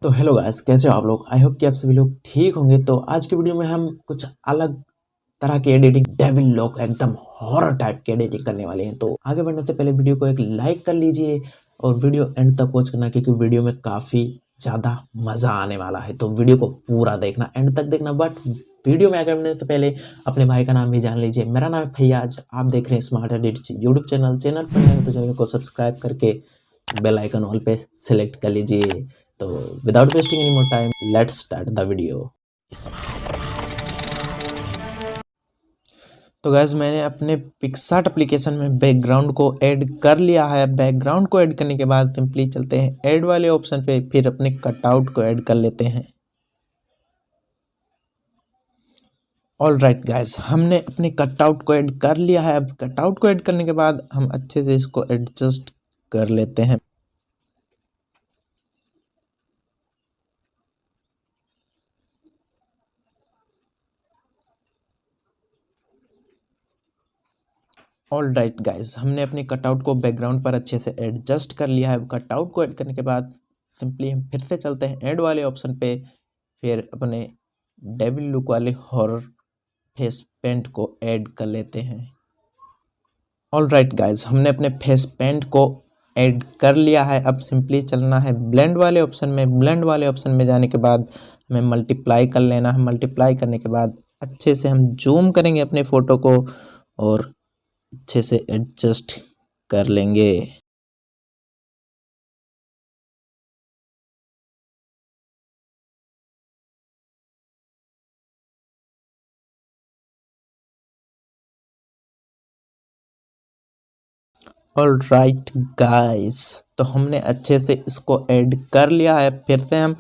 तो hello guys, कैसे हो आप लोग। आई होप कि आप सभी लोग ठीक होंगे। तो आज की वीडियो में हम कुछ अलग तरह की एडिटिंग, डेविल लॉक, एकदम हॉरर टाइप की एडिटिंग करने वाले हैं। तो आगे बढ़ने से पहले वीडियो को एक लाइक कर लीजिए और वीडियो एंड तक वॉच करना, क्योंकि वीडियो में काफ़ी ज़्यादा मज़ा आने वाला है। तो वीडियो को पूरा देखना, एंड तक देखना। बट वीडियो में आगे बढ़ने से पहले अपने भाई का नाम भी जान लीजिए। मेरा नाम है फैयाज, आप देख रहे हैं स्मार्ट एडिट्स यूट्यूब चैनल पर नए हो तो चैनल को सब्सक्राइब करके बेल आइकन ऑल पे सेलेक्ट कर लीजिए। तो without wasting any more time, let's start the video. तो गैस, मैंने अपने पिक्सार्ट एप्लीकेशन में बैकग्राउंड को ऐड कर लिया है। बैकग्राउंड को ऐड करने के बाद सिंपली चलते हैं ऐड वाले ऑप्शन पे, फिर अपने कटआउट को ऐड कर लेते हैं। ऑल राइट गाइस, हमने अपने कटआउट को ऐड कर लिया है। अब कटआउट को ऐड करने के बाद हम अच्छे से इसको एडजस्ट कर लेते हैं। ऑल राइट गाइज, हमने अपने कटआउट को बैकग्राउंड पर अच्छे से एडजस्ट कर लिया है। कटआउट को ऐड करने के बाद सिंपली हम फिर से चलते हैं ऐड वाले ऑप्शन पे, फिर अपने डेविल लुक वाले हॉरर फेस पेंट को ऐड कर लेते हैं। ऑल राइट गाइज, हमने अपने फेस पेंट को ऐड कर लिया है। अब सिंपली चलना है ब्लेंड वाले ऑप्शन में। ब्लेंड वाले ऑप्शन में जाने के बाद हमें मल्टीप्लाई कर लेना है। मल्टीप्लाई करने के बाद अच्छे से हम जूम करेंगे अपने फ़ोटो को और अच्छे से एडजस्ट कर लेंगे। ऑल राइट गाइस, तो हमने अच्छे से इसको ऐड कर लिया है। फिर से हम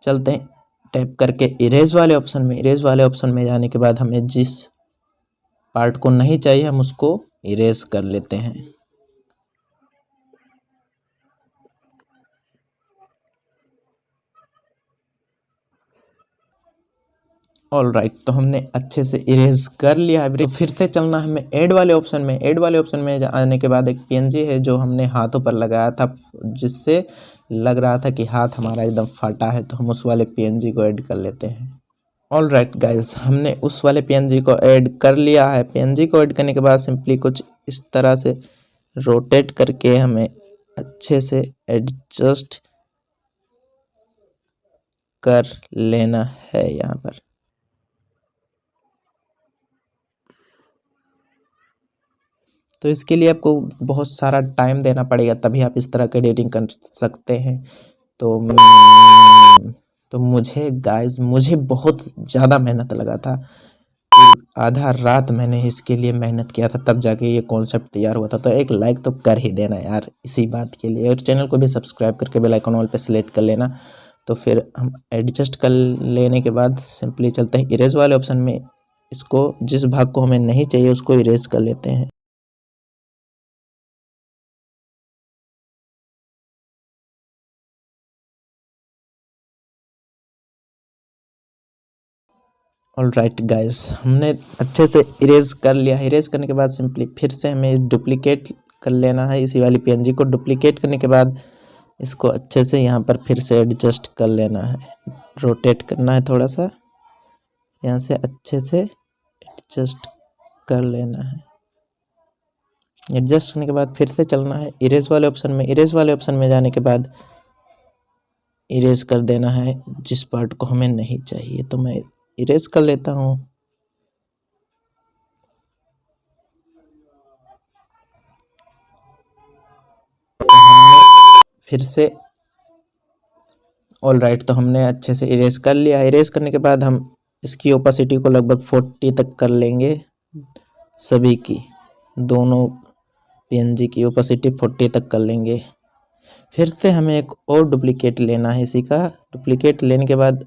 चलते हैं टैप करके इरेज वाले ऑप्शन में। इरेज वाले ऑप्शन में जाने के बाद हमें जिस पार्ट को नहीं चाहिए हम उसको इरेज कर लेते हैं। ऑल राइट, तो हमने अच्छे से इरेज कर लिया है। तो फिर से चलना है हमें ऐड वाले ऑप्शन में। ऐड वाले ऑप्शन में आने के बाद एक पीएनजी है जो हमने हाथों पर लगाया था, जिससे लग रहा था कि हाथ हमारा एकदम फटा है, तो हम उस वाले पीएनजी को ऐड कर लेते हैं। ऑल राइट गाइज, हमने उस वाले पीएनजी को ऐड कर लिया है। पीएनजी को ऐड करने के बाद सिंपली कुछ इस तरह से रोटेट करके हमें अच्छे से एडजस्ट कर लेना है यहाँ पर। तो इसके लिए आपको बहुत सारा टाइम देना पड़ेगा, तभी आप इस तरह की एडिटिंग कर सकते हैं। तो मुझे बहुत ज़्यादा मेहनत लगा था। आधा रात मैंने इसके लिए मेहनत किया था, तब जाके ये कॉन्सेप्ट तैयार हुआ था। तो एक लाइक तो कर ही देना यार इसी बात के लिए, और चैनल को भी सब्सक्राइब करके बेल आइकन ऑल पे सेलेक्ट कर लेना। तो फिर हम एडजस्ट कर लेने के बाद सिंपली चलते हैं इरेज वाले ऑप्शन में। इसको जिस भाग को हमें नहीं चाहिए उसको इरेज कर लेते हैं। ऑल राइट गाइस, हमने अच्छे से इरेज कर लिया। इरेज करने के बाद सिंपली फिर से हमें डुप्लीकेट कर लेना है इसी वाली पीएनजी को। डुप्लीकेट करने के बाद इसको अच्छे से यहाँ पर फिर से एडजस्ट कर लेना है, रोटेट करना है थोड़ा सा, यहाँ से अच्छे से एडजस्ट कर लेना है। एडजस्ट करने के बाद फिर से चलना है इरेज वाले ऑप्शन में। इरेज वाले ऑप्शन में जाने के बाद इरेज कर देना है जिस पार्ट को हमें नहीं चाहिए। तो मैं इरेज कर लेता हूँ। फिर से ऑल राइट, तो हमने अच्छे से इरेज कर लिया। इरेज करने के बाद हम इसकी ओपेसिटी को लगभग 40 तक कर लेंगे। सभी की, दोनों पीएनजी की ओपेसिटी 40 तक कर लेंगे। फिर से हमें एक और डुप्लीकेट लेना है इसी का। डुप्लीकेट लेने के बाद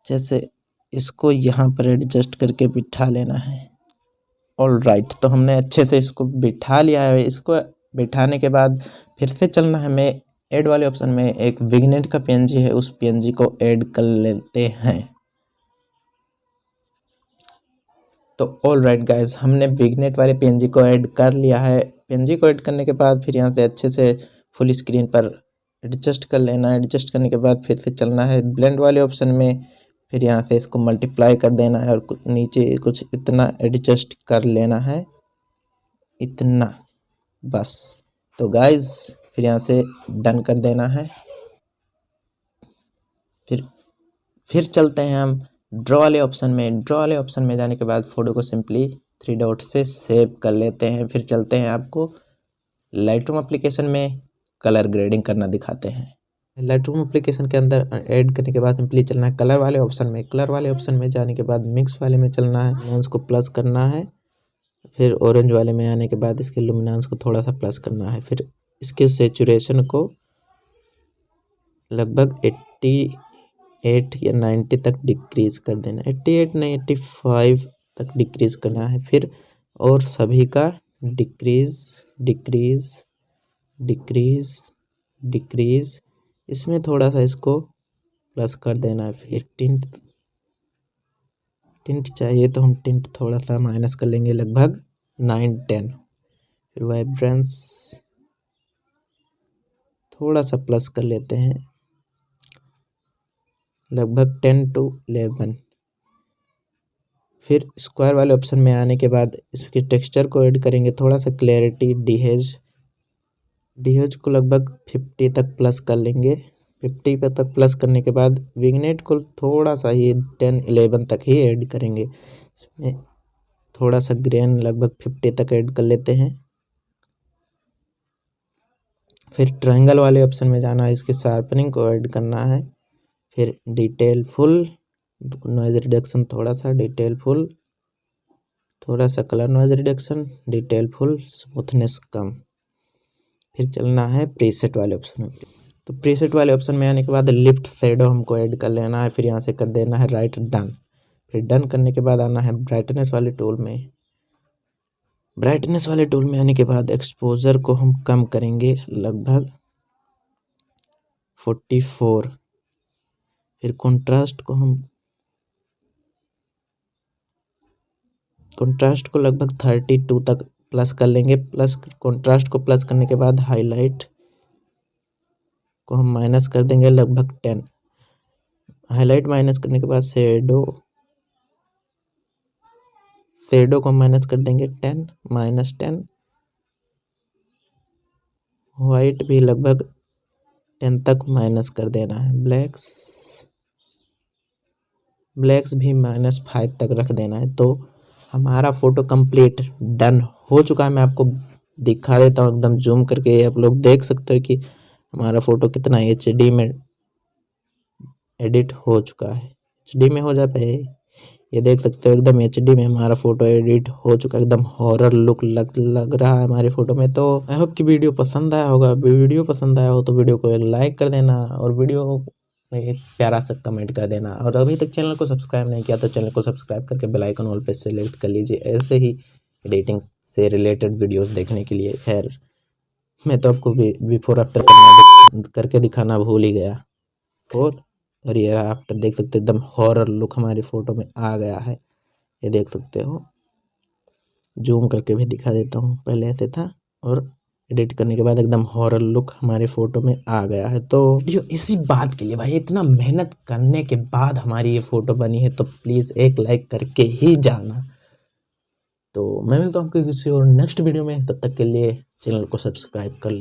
जैसे इसको यहाँ पर एडजस्ट करके बिठा लेना है। ऑल राइट, तो हमने अच्छे से इसको बिठा लिया है। इसको बिठाने के बाद फिर से चलना है हमें ऐड वाले ऑप्शन में। एक विग्नेट का पीएनजी है, उस पीएनजी को ऐड कर लेते हैं। तो ऑल राइट गाइज, हमने विग्नेट वाले पीएनजी को ऐड कर लिया है। पीएनजी को ऐड करने के बाद फिर यहाँ से अच्छे से फुल स्क्रीन पर एडजस्ट कर लेना है। एडजस्ट करने के बाद फिर से चलना है ब्लेंड वाले ऑप्शन में, फिर यहाँ से इसको मल्टीप्लाई कर देना है और नीचे कुछ इतना एडजस्ट कर लेना है, इतना बस। तो गाइज फिर यहाँ से डन कर देना है। फिर चलते हैं हम ड्रॉ वाले ऑप्शन में। ड्रॉ वाले ऑप्शन में जाने के बाद फ़ोटो को सिंपली 3 डॉट से सेव कर लेते हैं। फिर चलते हैं आपको लाइटरूम एप्लीकेशन में कलर ग्रेडिंग करना दिखाते हैं। लाइटरूम एप्लीकेशन के अंदर ऐड करने के बाद सिंपली चलना है कलर वाले ऑप्शन में। कलर वाले ऑप्शन में जाने के बाद मिक्स वाले में चलना है, उसको प्लस करना है। फिर ऑरेंज वाले में आने के बाद इसके लुमिनेंस को थोड़ा सा प्लस करना है। फिर इसके सेचुरेशन को लगभग 88 या 90 तक डिक्रीज़ कर देना। 88 नहीं 85 तक डिक्रीज़ करना है। फिर और सभी का डिक्रीज़ डिक्रीज़ डिक्रीज़ डिक्रीज़, इसमें थोड़ा सा इसको प्लस कर देना है। फिर टिंट चाहिए तो हम टिंट थोड़ा सा माइनस कर लेंगे, लगभग 9-10। फिर वाइब्रेंस थोड़ा सा प्लस कर लेते हैं, लगभग 10 to 11। फिर स्क्वायर वाले ऑप्शन में आने के बाद इसके टेक्सचर को ऐड करेंगे, थोड़ा सा क्लैरिटी डिहेज को लगभग 50 तक प्लस कर लेंगे। 50 पे तक प्लस करने के बाद विग्नेट को थोड़ा सा ही 10-11 तक ही ऐड करेंगे। इसमें थोड़ा सा ग्रेन लगभग 50 तक ऐड कर लेते हैं। फिर ट्रायंगल वाले ऑप्शन में जाना है, इसके शार्पनिंग को ऐड करना है। फिर डिटेल फुल, नॉइज़ रिडक्शन थोड़ा सा, डिटेल फुल थोड़ा सा, colour noise reduction, detail full, smoothness कम। फिर चलना है प्रीसेट वाले ऑप्शन में। तो प्रीसेट वाले ऑप्शन में आने के बाद लिफ्ट शैडो हमको ऐड कर लेना है। फिर यहाँ से कर देना है राइट डन। फिर डन करने के बाद आना है ब्राइटनेस वाले टूल में। ब्राइटनेस वाले टूल में आने के बाद एक्सपोजर को हम कम करेंगे, लगभग 44। फिर कंट्रास्ट को लगभग 32 तक प्लस कर लेंगे। प्लस कंट्रास्ट को प्लस करने के बाद हाईलाइट को हम माइनस कर देंगे, लगभग 10। हाईलाइट माइनस करने के बाद शेडो को माइनस कर देंगे 10 -10। वाइट भी लगभग 10 तक माइनस कर देना है। ब्लैक्स भी -5 तक रख देना है। तो हमारा फ़ोटो कंप्लीट डन हो चुका है। मैं आपको दिखा देता हूँ एकदम जूम करके, आप लोग देख सकते हो कि हमारा फ़ोटो कितना HD में एडिट हो चुका है। HD में हो जाता है, ये देख सकते हो एकदम HD में हमारा फ़ोटो एडिट हो चुका है। एकदम हॉरर लुक लग रहा है हमारे फ़ोटो में। तो आई होप कि वीडियो पसंद आया होगा। वीडियो पसंद आया हो तो वीडियो को एक लाइक कर देना और वीडियो में एक प्यारा सा कमेंट कर देना। और अभी तक चैनल को सब्सक्राइब नहीं किया तो चैनल को सब्सक्राइब करके बेल आइकन ऑल पे सेलेक्ट कर लीजिए, ऐसे ही एडिटिंग से रिलेटेड वीडियोस देखने के लिए। खैर मैं तो आपको बिफोर आफ्टर करके दिखाना भूल ही गया। और ये आफ्टर देख सकते हो, एकदम हॉरर लुक हमारी फ़ोटो में आ गया है, ये देख सकते हो। जूम करके भी दिखा देता हूँ, पहले ऐसे था और एडिट करने के बाद एकदम हॉरर लुक हमारे फ़ोटो में आ गया है। तो वीडियो इसी बात के लिए भाई, इतना मेहनत करने के बाद हमारी ये फ़ोटो बनी है, तो प्लीज़ एक लाइक करके ही जाना। तो मैं मिलता हूँ आपको किसी और नेक्स्ट वीडियो में, तब तक के लिए चैनल को सब्सक्राइब कर